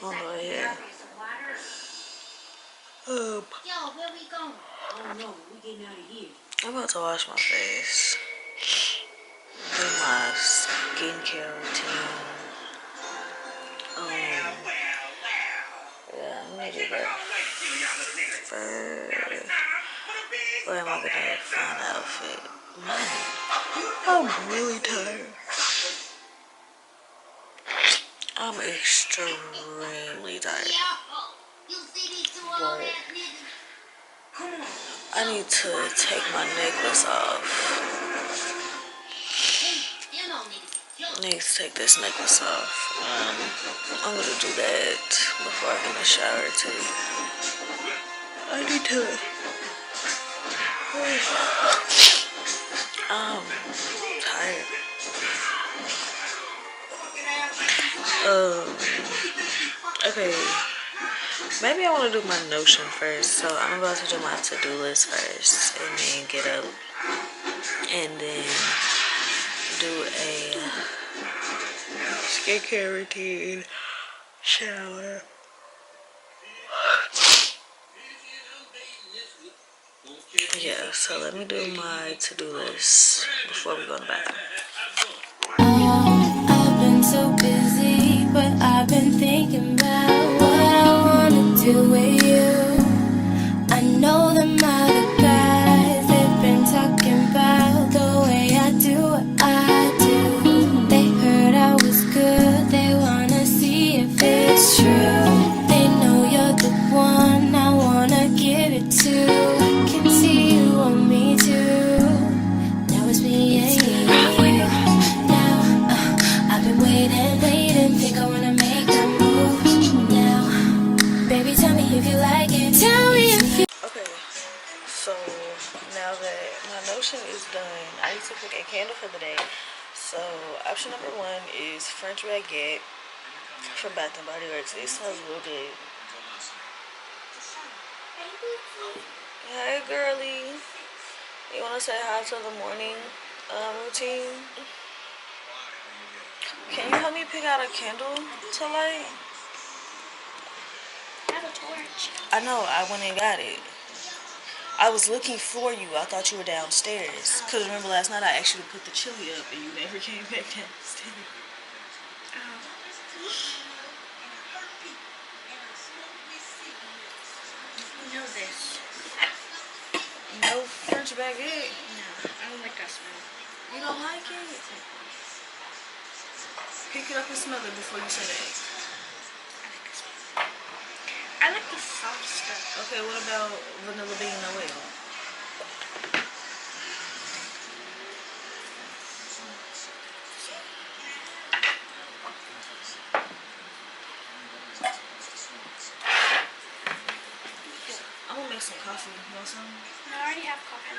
On the way here. Yo, where we going? Oh no, we getting out of here. I'm about to wash my face. Do my skincare routine. Yeah, I'm gonna do that first. Where am I gonna find an outfit? Man, I'm really tired. I'm extremely tired. But I need to take my necklace off. I need to take this necklace off. I'm gonna do that before I get in the shower too. I need to. I'm tired. Okay. Maybe I want to do my Notion first. So I'm about to do my to-do list first, and then get up, and then do a skincare routine, shower. Yeah, so let me do my to-do list before we go in the bathroom. I've been so busy, but I've been thinking about what I wanna do with you. I know them other guys, they've been talking about the way I do what I do. They heard I was good, they wanna see if it's true. They know you're the one I wanna give it to. I can see you want me too. Now it's me and you. Now I've been waiting, think I wanna make a move now. Baby, tell me if you like it. Tell me if you. Okay, so now that my Notion is done, I need to pick a candle for the day. So option number 1 is French baguette from Bath and Body Works. It smells real good. Hey girly, you wanna say hi to the morning routine? Can you help me pick out a candle to light? I have a torch. I know, I went and got it. I was looking for you. I thought you were downstairs. Because remember last night I asked you to put the chili up and you never came back downstairs. You know this. No French baguette? No, I don't like that smell. You don't like it? Pick it up and smell it before you say that. I like this smell. I like the soft stuff. Okay, what about vanilla bean and oil? I'm gonna make some coffee. You want some? No, I already have coffee.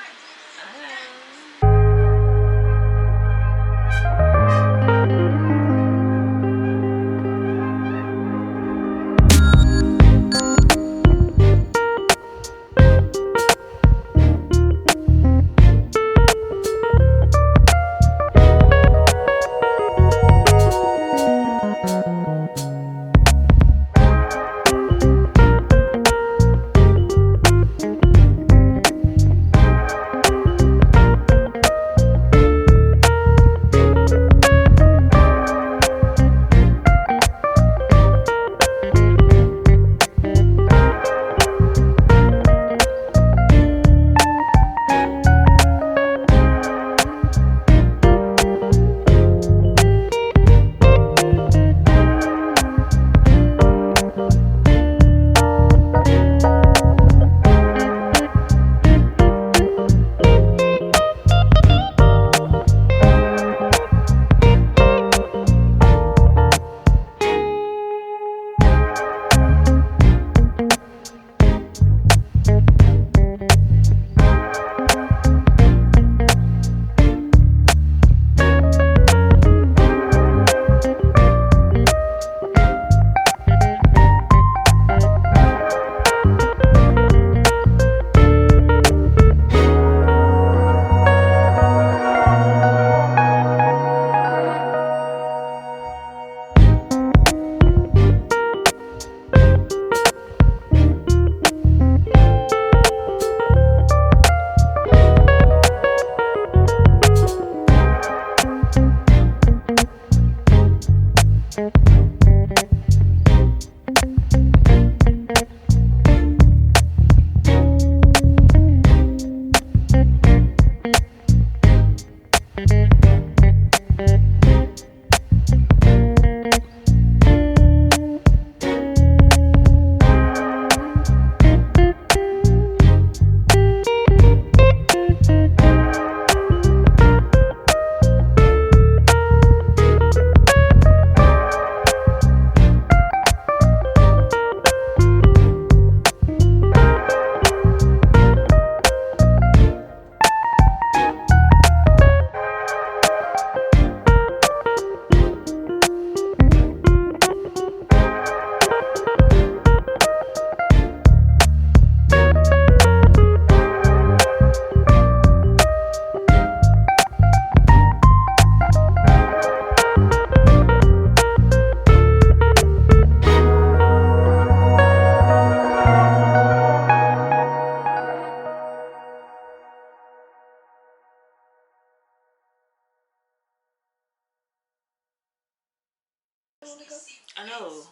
I know,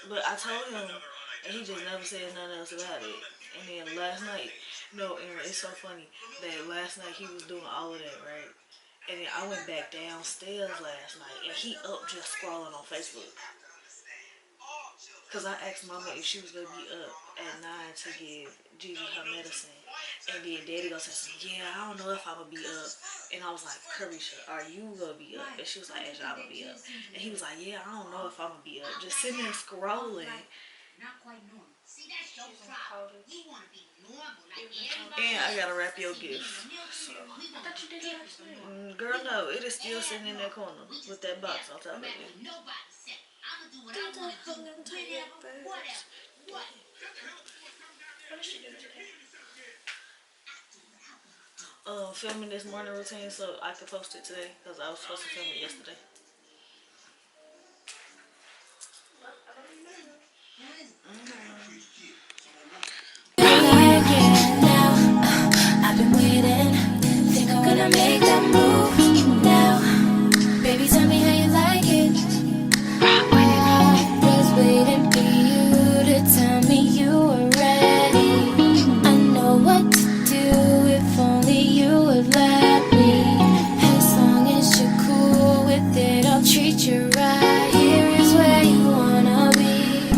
but I told him, and he just never said nothing else about it. And then last night, no, Aaron, it's so funny that last night he was doing all of that, right? And then I went back downstairs last night, and he up just scrolling on Facebook. Because I asked Mama if she was going to be up at 9 to give Gigi her medicine. And then Daddy goes to say, yeah, I don't know if I'm going to be up. And I was like, Carisha, are you going to be up? And she was like, Ashley, I'm going to be up. And he was like, yeah, I don't know if I'm going to be up. Just sitting there scrolling. Not quite normal. See, that's your problem. You want to be normal like And I got to wrap your gift. So. I thought you did it last night. Girl, no, it is still sitting in that corner with that box on top of it. nobody said. I'm going to do what I want to do. Whatever. What? What did she do today? Filming this morning routine so I could post it today because I was supposed to film it yesterday. I've been waiting, think I'm gonna make that move now. Baby, tell me how you like it. I was waiting for you to tell me you were ready. I know what to do if only you would let me. As long as you're cool with it, I'll treat you right. Here is where you wanna be.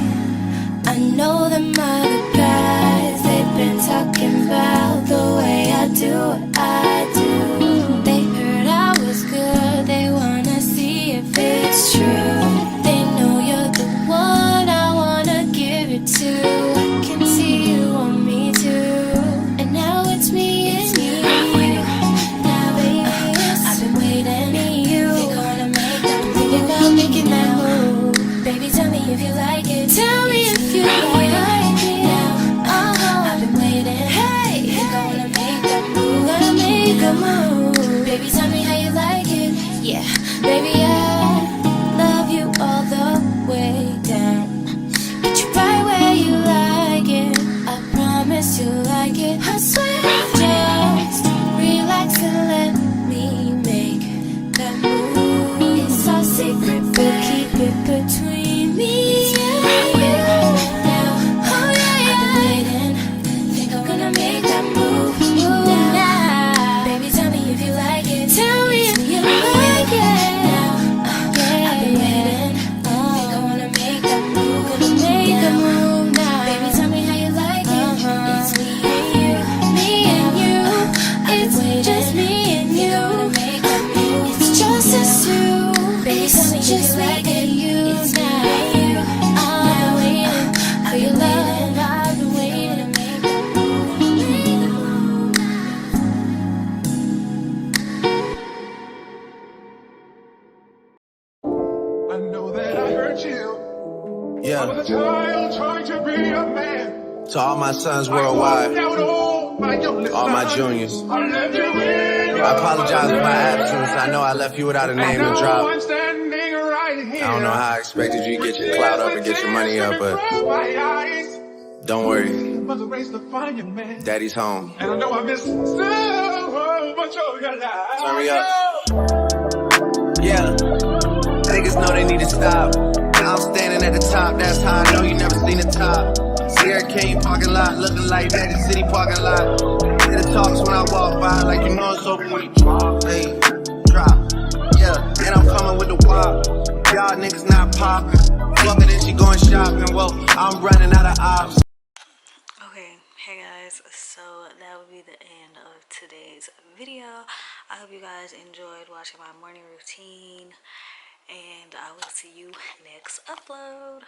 I know them other guys, they've been talking about the way I do what I do. They heard I was good, they wanna see if it's true. They know you're the one I wanna give it to. I can see you want me to. And now it's me and you. Now baby, I've been waiting for you. Think I wanna make that move. Thinking about making that move. Baby, tell me if you like it. Tell me if you like it now. I've been waiting. Hey, think I wanna make that move. Gonna make a move. Baby, tell me how you like it. Yeah, baby, I love you all the way down. Get you right where you like it. I promise you'll like it. I swear, just relax and let me make that move. It's our secret, but keep it between me and you. Now, oh yeah, I've been waiting. Think I'm gonna make that move now. Baby, tell me if you like it. Tell me if you like it now. I've been waiting. Think I wanna make that move. Gonna make that move now. Baby, tell me how you like it. It's me and you, me and you. It's just me and you. It's just us two. Baby, tell me just like it. You now. I'm waiting for your love. I've been waiting to make that move. Make that move now. I know that I hurt you. I Yeah, was a child trying to be a man. to all my sons worldwide, I walked out all my juniors. I left you in your I apologize for my absence. I know I left you without a name to Now drop. I'm standing right here. I don't know how I expected you to get your clout up and get your money up, but don't worry, Was a race to find your man. Daddy's home. And I know I missed so much of your life. Turn me up. Yeah, niggas know they need to stop. Chillin' at the top, that's how I know you never seen the top. Sierra King parking lot, looking like that, the city parking lot. Hear the talks when I walk by, like you know it's so when you drop, hey, drop. Yeah, and I'm coming with the wop. Y'all niggas not poppin'. Fuck it, and she going shopping. Well, I'm running out of options. Okay, hey guys, so that would be the end of today's video. I hope you guys enjoyed watching my morning routine, and I will see you next upload.